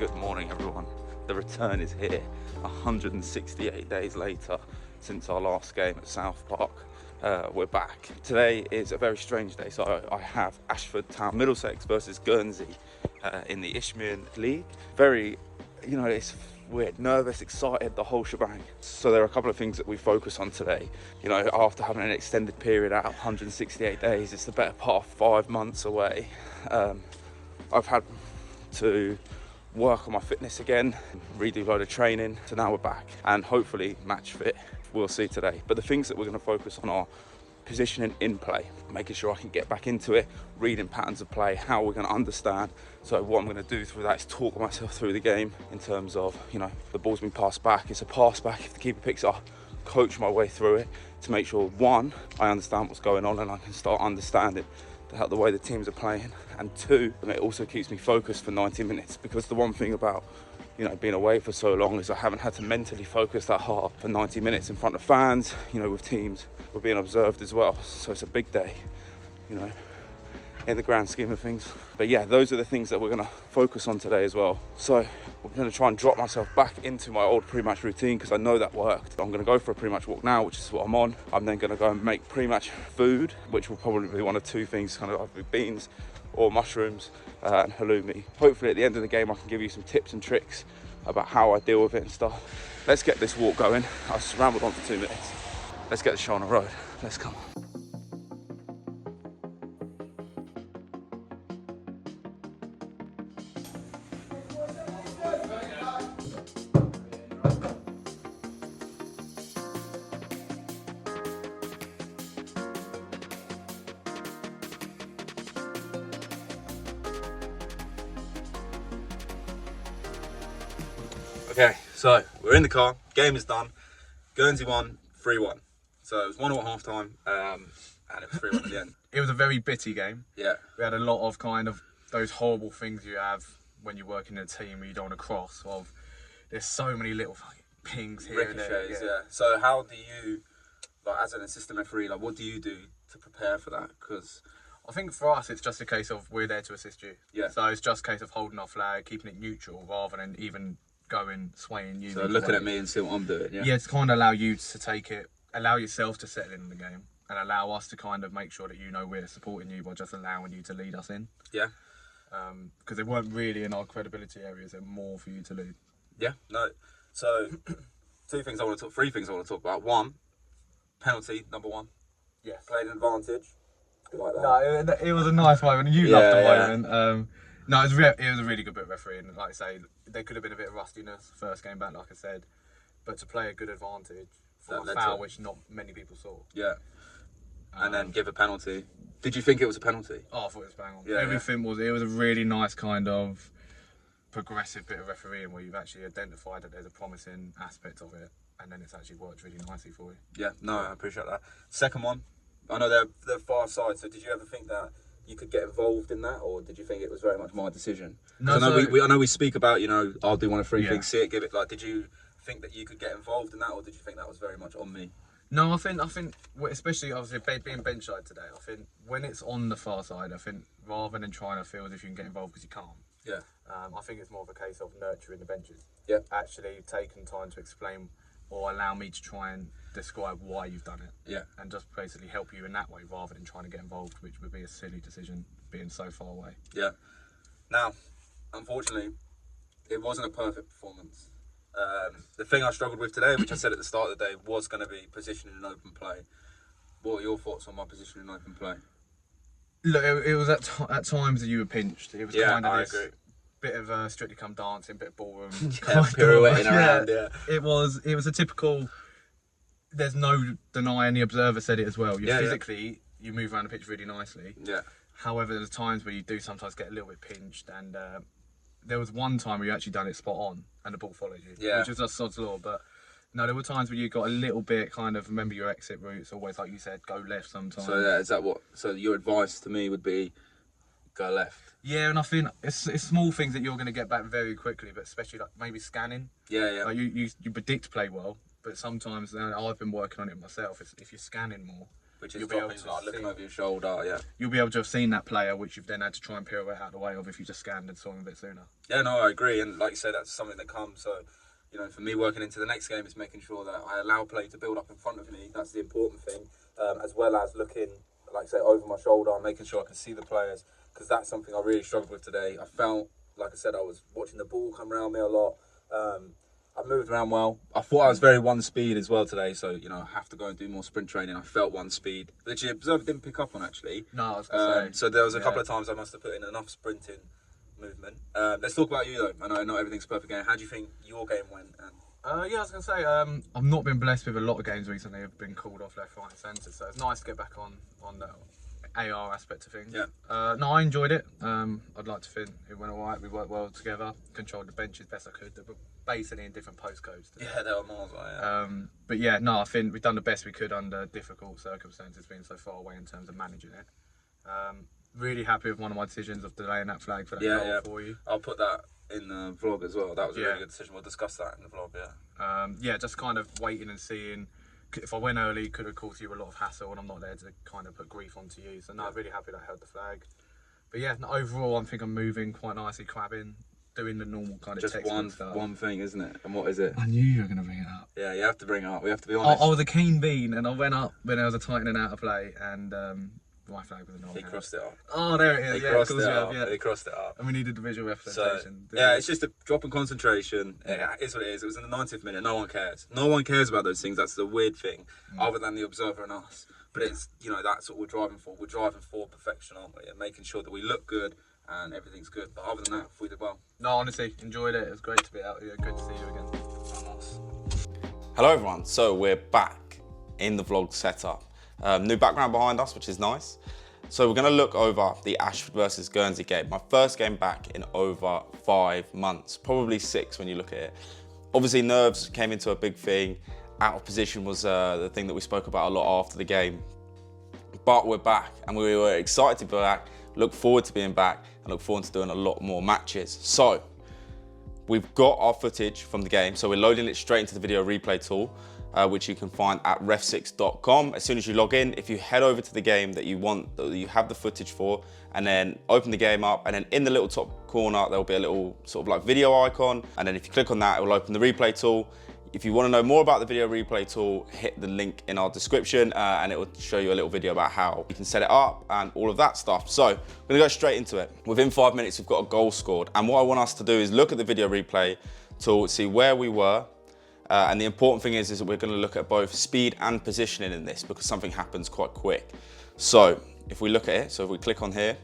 Good morning, everyone. The return is here, 168 days later since our last game at South Park. We're back. Today is a very strange day, so I have Ashford Town Middlesex versus Guernsey in the Isthmian League. Very, it's weird, nervous, excited, the whole shebang. So there are a couple of things that we focus on today. After having an extended period out, 168 days, it's the better part of 5 months away. I've had to work on my fitness again, redo a load of training, so now we're back and hopefully match fit. We'll see today. But the things that we're going to focus on are positioning in play, making sure I can get back into it, reading patterns of play, how we're going to understand. So what I'm going to do through that is talk myself through the game in terms of, the ball's been passed back, it's a pass back, if the keeper picks it up, coach my way through it to make sure, one, I understand what's going on and I can start understanding the way the teams are playing, and two, it also keeps me focused for 90 minutes, because the one thing about being away for so long is I haven't had to mentally focus that hard for 90 minutes in front of fans, with teams. We're being observed as well, so it's a big day, in the grand scheme of things. But yeah, those are the things that we're going to focus on today as well. So I'm going to try and drop myself back into my old pre-match routine because I know that worked. I'm going to go for a pre-match walk now, which is what I'm on. I'm then going to go and make pre-match food, which will probably be one of two things, kind of either beans or mushrooms and halloumi. Hopefully at the end of the game I can give you some tips and tricks about how I deal with it and stuff. Let's get this walk going. I just rambled on for 2 minutes. Let's get the show on the road. Let's come. Okay, so we're in the car, game is done. Guernsey won 3-1. So it was 1-0 at half time, and it was 3-1 at the end. It was a very bitty game. Yeah. We had a lot of kind of those horrible things you have when you work in a team where you don't want to cross. There's so many little fucking pings here and there. Yeah. So how do you, as an assistant referee, what do you do to prepare for that? Because I think for us, it's just a case of we're there to assist you. Yeah. So it's just a case of holding our flag, keeping it neutral, rather than even swaying you. So looking at me and see what I'm doing, yeah? Yeah, to kind of allow you to take it, allow yourself to settle in the game, and allow us to kind of make sure that we're supporting you by just allowing you to lead us in. Yeah. Because they weren't really in our credibility areas, they're more for you to lead. Yeah, no. So, three things I want to talk about. One, penalty, number one. Yes. Played an advantage. Like that. No, it was a nice moment. You loved the moment. No, it was a really good bit of refereeing. Like I say, there could have been a bit of rustiness first game back, like I said, but to play a good advantage for a foul, which not many people saw. Yeah. And then give a penalty. Did you think it was a penalty? Oh, I thought it was bang on. Yeah, Everything was. It was a really nice kind of progressive bit of refereeing where you've actually identified that there's a promising aspect of it, and then it's actually worked really nicely for you. Yeah. No, I appreciate that. Second one, I know they're far side. So did you ever think that you could get involved in that, or did you think it was very much my decision? No, I know we speak about, I'll do one of three things, see it, give it. Did you think that you could get involved in that, or did you think that was very much on me? No, I think, especially obviously being bench side today, I think when it's on the far side, I think rather than trying to feel as if you can get involved because you can't. Yeah. I think it's more of a case of nurturing the benches. Yeah. Actually taking time to explain or allow me to try and describe why you've done it. Yeah. And just basically help you in that way rather than trying to get involved, which would be a silly decision being so far away. Yeah. Now, unfortunately, it wasn't a perfect performance. The thing I struggled with today, which I said at the start of the day, was going to be positioning in open play. What are your thoughts on my position in open play? Look, it was at times that you were pinched. It was kind of this agree. Bit of Strictly Come Dancing, bit of ballroom. Pirouetting around, yeah. It was a typical, there's no denying, the observer said it as well. Physically, you move around the pitch really nicely. Yeah. However, there's times where you do sometimes get a little bit pinched, and there was one time where you actually done it spot on and the ball followed you, which was just sod's law. But no, there were times where you got a little bit kind of, remember your exit routes, always like you said, go left sometimes. So so your advice to me would be go left? Yeah, and I think it's small things that you're going to get back very quickly, but especially like maybe scanning. Yeah. You predict play well, but sometimes I've been working on it myself. If you're scanning more, Which is dropping, like looking over your shoulder, yeah. You'll be able to have seen that player, which you've then had to try and pirouette out of the way of if you just scanned and saw him a bit sooner. Yeah, no, I agree. And like you say, that's something that comes. So, you know, for me working into the next game is making sure that I allow play to build up in front of me. That's the important thing. As well as looking, like I say, over my shoulder, making sure I can see the players. Because that's something I really struggled with today. I felt, like I said, I was watching the ball come around me a lot. I moved around well. I thought I was very one speed as well today, so you know I have to go and do more sprint training. I felt one speed, which the observer didn't pick up on actually. No, I was gonna say. So there was a couple of times I must have put in enough sprinting movement. Let's talk about you though. I know not everything's perfect game. How do you think your game went? Yeah, I was gonna say I've not been blessed with a lot of games recently. I've been called off left, right, and centre, so it's nice to get back on the AR aspect of things. Yeah. No, I enjoyed it. I'd like to think it went alright. We worked well together. Controlled the bench as best I could. They were basically in different postcodes. Yeah, they were miles away. Yeah. But yeah, no, I think we've done the best we could under difficult circumstances, being so far away in terms of managing it. Really happy with one of my decisions of delaying that flag for that goal for you. I'll put that in the vlog as well. That was a really good decision. We'll discuss that in the vlog. Yeah. Just kind of waiting and seeing. If I went early, could have caused you a lot of hassle, and I'm not there to kind of put grief onto you. So no, I'm really happy that I held the flag. But yeah, overall, I think I'm moving quite nicely, crabbing, doing the normal kind of just textbook stuff. one thing, isn't it? And what is it? I knew you were going to bring it up. Yeah, you have to bring it up. We have to be honest. I was a keen bean, and I went up when there was a tightening out of play, and my flag was a He crossed it up. Oh, there it is. He crossed it up. He crossed it up. And we needed the visual representation. So, yeah, it's just a drop in concentration. Yeah, it is what it is. It was in the 90th minute. No one cares. No one cares about those things. That's the weird thing, other than the observer and us. But it's, you know, that's what we're driving for. We're driving for perfection, aren't we? And making sure that we look good and everything's good. But other than that, we did well. No, honestly, enjoyed it. It was great to be out here. Good to see you again. Hello everyone, so we're back in the vlog setup. New background behind us, which is nice. So we're going to look over the Ashford versus Guernsey game. My first game back in over 5 months, probably 6 when you look at it. Obviously nerves came into a big thing. Out of position was the thing that we spoke about a lot after the game. But we're back and we were excited to be back, look forward to being back and look forward to doing a lot more matches. So we've got our footage from the game. So we're loading it straight into the video replay tool, which you can find at REFSIX.com. As soon as you log in, if you head over to the game that you want, that you have the footage for, and then open the game up, and then in the little top corner, there'll be a little sort of like video icon. And then if you click on that, it will open the replay tool. If you want to know more about the video replay tool, hit the link in our description and it will show you a little video about how you can set it up and all of that stuff. So we're gonna go straight into it. Within 5 minutes, we've got a goal scored. And what I want us to do is look at the video replay tool, see where we were. And the important thing is that we're gonna look at both speed and positioning in this because something happens quite quick. So if we look at it, so if we click on here,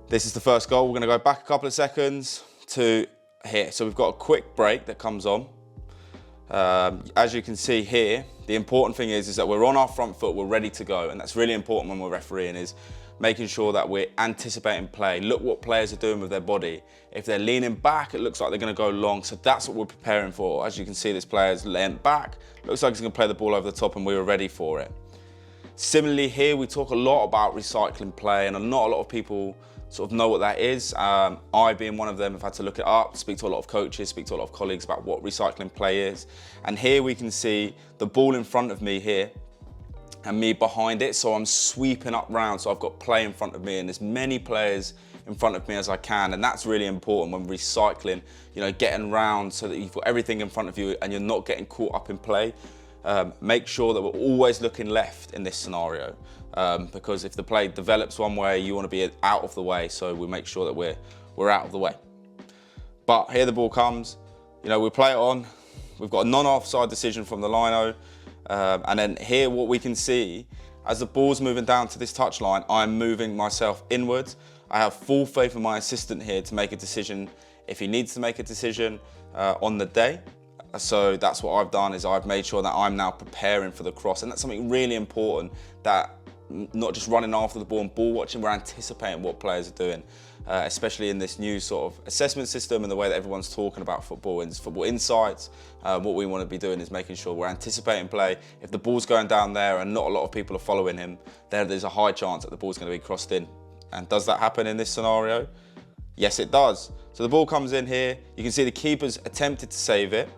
this is the first goal. We're gonna go back a couple of seconds to here. So we've got a quick break that comes on. As you can see here, the important thing is that we're on our front foot, we're ready to go, and that's really important when we're refereeing, is making sure that we're anticipating play. Look what players are doing with their body. If they're leaning back, it looks like they're going to go long, so that's what we're preparing for. As you can see, this player's leaned back, looks like he's going to play the ball over the top, and we were ready for it. Similarly here, we talk a lot about recycling play, and not a lot of people sort of know what that is. I, being one of them, have had to look it up, speak to a lot of coaches, speak to a lot of colleagues about what recycling play is. And here we can see the ball in front of me here and me behind it. So I'm sweeping up round. So I've got play in front of me and as many players in front of me as I can. And that's really important when recycling, you know, getting round so that you've got everything in front of you and you're not getting caught up in play. Make sure that we're always looking left in this scenario. Because if the play develops one way, you want to be out of the way, so we make sure that we're out of the way. But here the ball comes, you know, we play it on, we've got a non-offside decision from the lino, and then here what we can see, as the ball's moving down to this touchline, I'm moving myself inwards. I have full faith in my assistant here to make a decision if he needs to make a decision on the day. So that's what I've done, is I've made sure that I'm now preparing for the cross, and that's something really important, that not just running after the ball and ball watching, we're anticipating what players are doing, especially in this new sort of assessment system and the way that everyone's talking about football and football insights. What we want to be doing is making sure we're anticipating play. If the ball's going down there and not a lot of people are following him, there's a high chance that the ball's going to be crossed in. And does that happen in this scenario? Yes, it does. So the ball comes in here. You can see the keeper's attempted to save it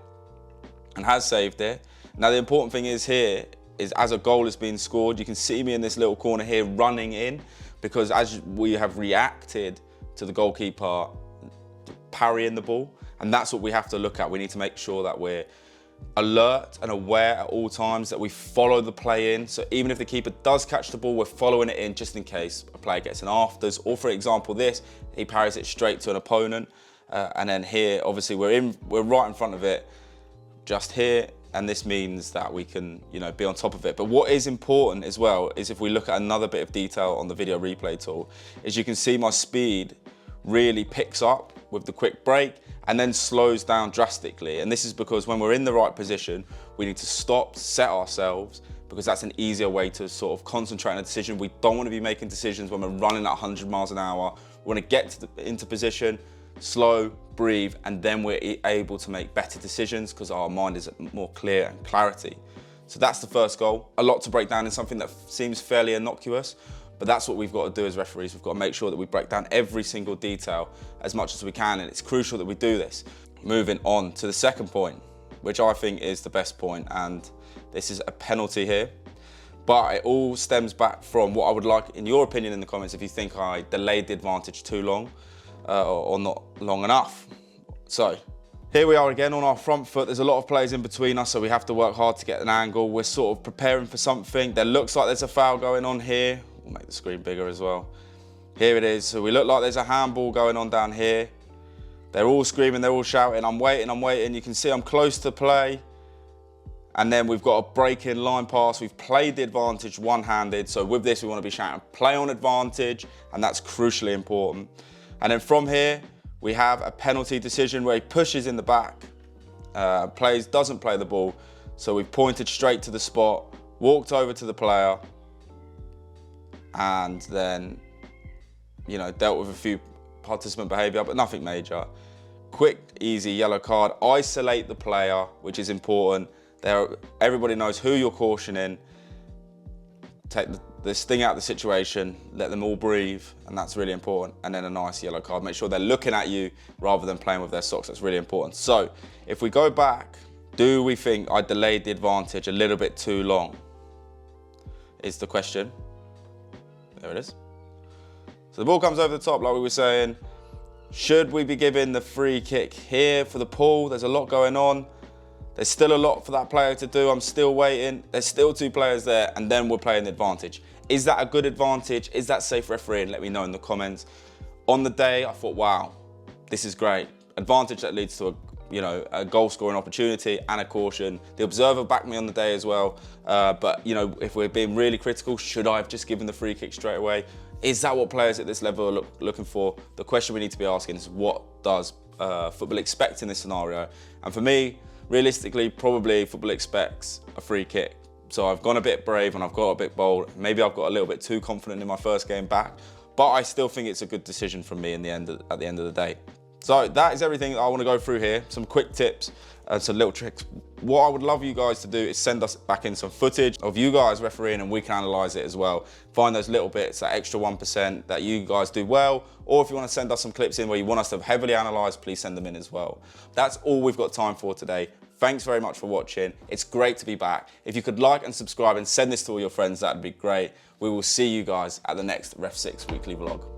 and has saved it. Now the important thing is here, is as a goal is being scored, you can see me in this little corner here running in, because as we have reacted to the goalkeeper parrying the ball, and that's what we have to look at. We need to make sure that we're alert and aware at all times, that we follow the play in. So even if the keeper does catch the ball, we're following it in just in case a player gets an afters, or for example this, he parries it straight to an opponent, and then here obviously we're right in front of it, just here, and this means that we can, you know, be on top of it. But what is important as well is, if we look at another bit of detail on the video replay tool, is you can see my speed really picks up with the quick break and then slows down drastically. And this is because when we're in the right position, we need to stop, set ourselves, because that's an easier way to sort of concentrate on a decision. We don't want to be making decisions when we're running at 100 miles an hour. We want to get into position, slow, breathe, and then we're able to make better decisions because our mind is more clear and clarity. So that's the first goal. A lot to break down in something that seems fairly innocuous, but that's what we've got to do as referees. We've got to make sure that we break down every single detail as much as we can, and it's crucial that we do this. Moving on to the second point, which I think is the best point, and this is a penalty here. But it all stems back from what I would like, in your opinion, in the comments, if you think I delayed the advantage too long or not long enough. So here we are again on our front foot. There's a lot of players in between us, so we have to work hard to get an angle. We're sort of preparing for something. There looks like there's a foul going on here. We'll make the screen bigger as well. Here it is. So we look like there's a handball going on down here. They're all screaming, they're all shouting. I'm waiting. You can see I'm close to play. And then we've got a break-in line pass. We've played the advantage one-handed. So with this, we want to be shouting play on advantage, and that's crucially important. And then from here, we have a penalty decision where he pushes in the back, doesn't play the ball. So we've pointed straight to the spot, walked over to the player, and then, you know, dealt with a few participant behaviour, but nothing major. Quick, easy yellow card. Isolate the player, which is important. Everybody knows who you're cautioning. Take the sting out of the situation, let them all breathe, and that's really important. And then a nice yellow card. Make sure they're looking at you rather than playing with their socks. That's really important. So if we go back, do we think I delayed the advantage a little bit too long? Is the question. There it is. So the ball comes over the top, like we were saying. Should we be giving the free kick here for the pull? There's a lot going on. There's still a lot for that player to do. I'm still waiting. There's still two players there, and then we're playing the advantage. Is that a good advantage? Is that safe refereeing? Let me know in the comments. On the day, I thought, wow, this is great. Advantage that leads to a goal scoring opportunity and a caution. The observer backed me on the day as well. But if we're being really critical, should I have just given the free kick straight away? Is that what players at this level are looking for? The question we need to be asking is, what does football expect in this scenario? And for me, realistically, probably football expects a free kick. So I've gone a bit brave and I've got a bit bold. Maybe I've got a little bit too confident in my first game back, but I still think it's a good decision from me at the end of the day. So that is everything I want to go through here. Some quick tips and some little tricks. What I would love you guys to do is send us back in some footage of you guys refereeing, and we can analyse it as well. Find those little bits, that extra 1% that you guys do well, or if you want to send us some clips in where you want us to heavily analyse, please send them in as well. That's all we've got time for today. Thanks very much for watching. It's great to be back. If you could like and subscribe and send this to all your friends, that'd be great. We will see you guys at the next REFSIX weekly vlog.